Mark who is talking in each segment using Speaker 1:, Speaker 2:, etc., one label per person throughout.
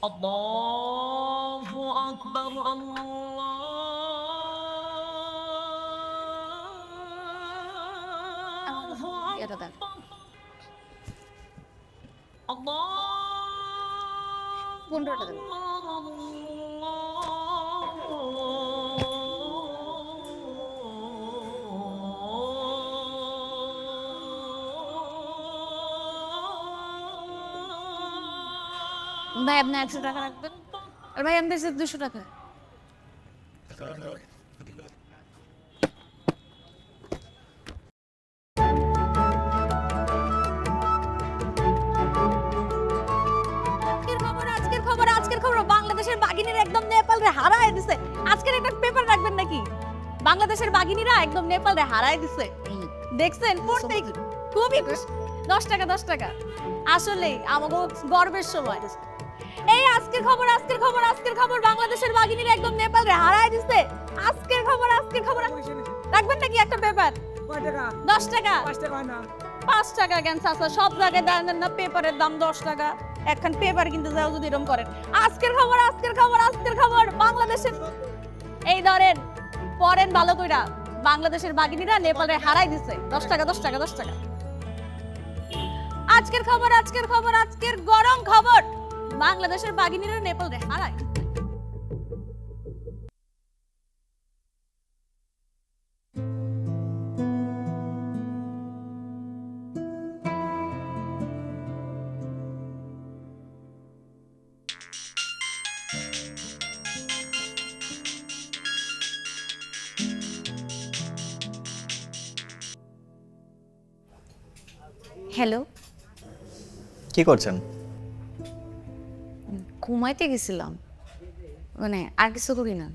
Speaker 1: আল্লাহু আকবার
Speaker 2: এটা দেখ
Speaker 1: আল্লাহু
Speaker 2: 15 টাকা দেন। ভাই আপনি 100 টাকা রাখবেন আর ভাই আমাদের 200 টাকা। আজকের খবর বাংলাদেশের বাঘিনীরা একদম নেপালরে হারায় দিছে। আজকের একটা পেপার রাখবেন নাকি? বাংলাদেশের বাঘিনীরা একদম নেপালরে হারায় দিছে। দেখছেন পড়তে খুবই 10 টাকা 10 টাকা। আসলে আমাগো গর্বের সময়। এই আজকের খবর বাংলাদেশের বাঘিনীরা একদম নেপালরে হারায় দিছে। আজকের খবর রাখবেন নাকি একটা পেপার? কয় টাকা? 10 টাকা। 5 টাকা না। 5 টাকা কেন চাচা? সব জায়গায় দেন না পেপারের দাম 10 টাকা। এখন পেপার কিনতে যাও যদি এরকম করেন। আজকের খবর বাংলাদেশের এই ধরেন পড়েন ভালো কইরা। বাংলাদেশের বাঘিনীরা নেপালে হারাই দিছে। 10 টাকা 10 টাকা 10 টাকা। আজকের গরম খবর বাংলাদেশের বাঘিনীরা নেপালে হারায়। হ্যালো,
Speaker 3: কি করছেন?
Speaker 2: ঘুমাইতে গেছিলাম, মানে আর কিছু করি না।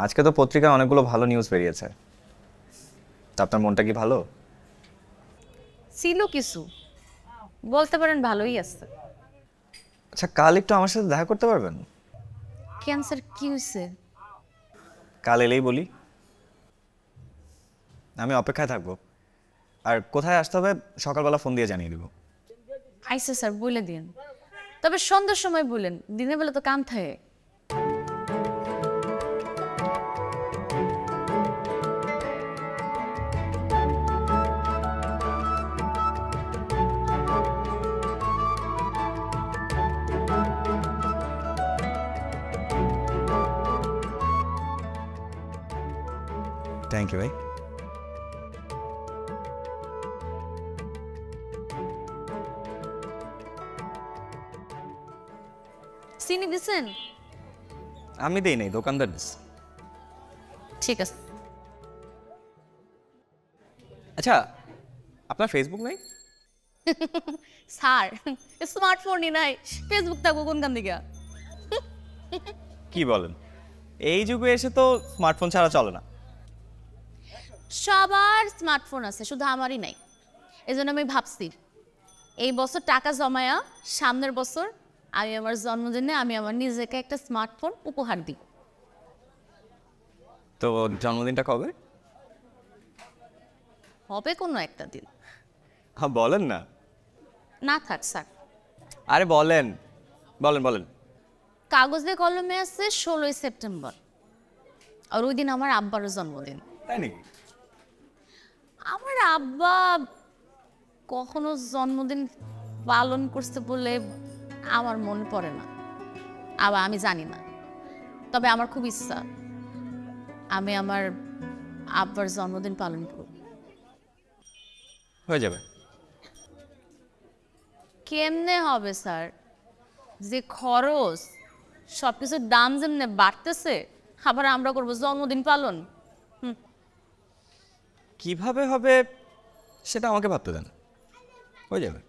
Speaker 3: আজকে তো পত্রিকায় অনেকগুলো ভালো নিউজ বেরিয়েছে, তা আপনার মনটা কি ভালো?
Speaker 2: ছিল কিছু, বলতে পারেন ভালোই আছে।
Speaker 3: আচ্ছা, কাল একটু আমার সাথে দেখা করতে পারবেন?
Speaker 2: ক্যান্সার কি হয়েছে?
Speaker 3: কাল এলেই বলি, আমি অপেক্ষায় থাকবো। আর কোথায় আসতে হবে সকালবেলা ফোন দিয়ে জানিয়ে দেবো।
Speaker 2: আইসা স্যার বলে দিন, তবে সন্ধ্যার সময় বলেন, দিনের বেলা তো কাম থাকে।
Speaker 3: থ্যাংক ইউ ভাই।
Speaker 2: চিনি দিছেন?
Speaker 3: আমি দেই নাই, দোকানদার দিস।
Speaker 2: ঠিক আছে।
Speaker 3: আচ্ছা, আপনার ফেসবুক নাই?
Speaker 2: স্যার স্মার্টফোনই নাই, ফেসবুক থাকবো কোনখান দিকে?
Speaker 3: কি বলেন, এই যুগে এসে তো স্মার্টফোন ছাড়া চলে না।
Speaker 2: সবার স্মার্টফোন আছে, শুধু আমারই নাই। এই জন্য আমি ভাবছি এই বছর টাকা জমায়া সামনের বছর আমি আমার জন্মদিনে আমি আমার নিজেকে একটা স্মার্টফোন উপহার দিই।
Speaker 3: তো জন্মদিনটা কবে?
Speaker 2: হবে কোনো একটা দিন।
Speaker 3: হ্যাঁ বলেন না।
Speaker 2: না থাক স্যার।
Speaker 3: আরে বলেন বলেন বলেন।
Speaker 2: কাগজে কলমে আছে 16ই সেপ্টেম্বর, আর ওই দিন আমার আব্বারও জন্মদিন।
Speaker 3: তাই নাকি?
Speaker 2: আমার আব্বা কখনো জন্মদিন পালন করতে বলে আমার মনে পড়ে না, আবার আমি জানি না। তবে আমার খুব ইচ্ছা আমি আমার আব্বার জন্মদিন পালন করব।
Speaker 3: হয়ে যাবে।
Speaker 2: কেমনে হবে স্যার? যে খরচ, সবকিছুর দাম যেমনে বাড়তেছে, আবার আমরা করব জন্মদিন পালন?
Speaker 3: কিভাবে হবে সেটা আমাকে ভাবতে দেন, হয়ে যাবে।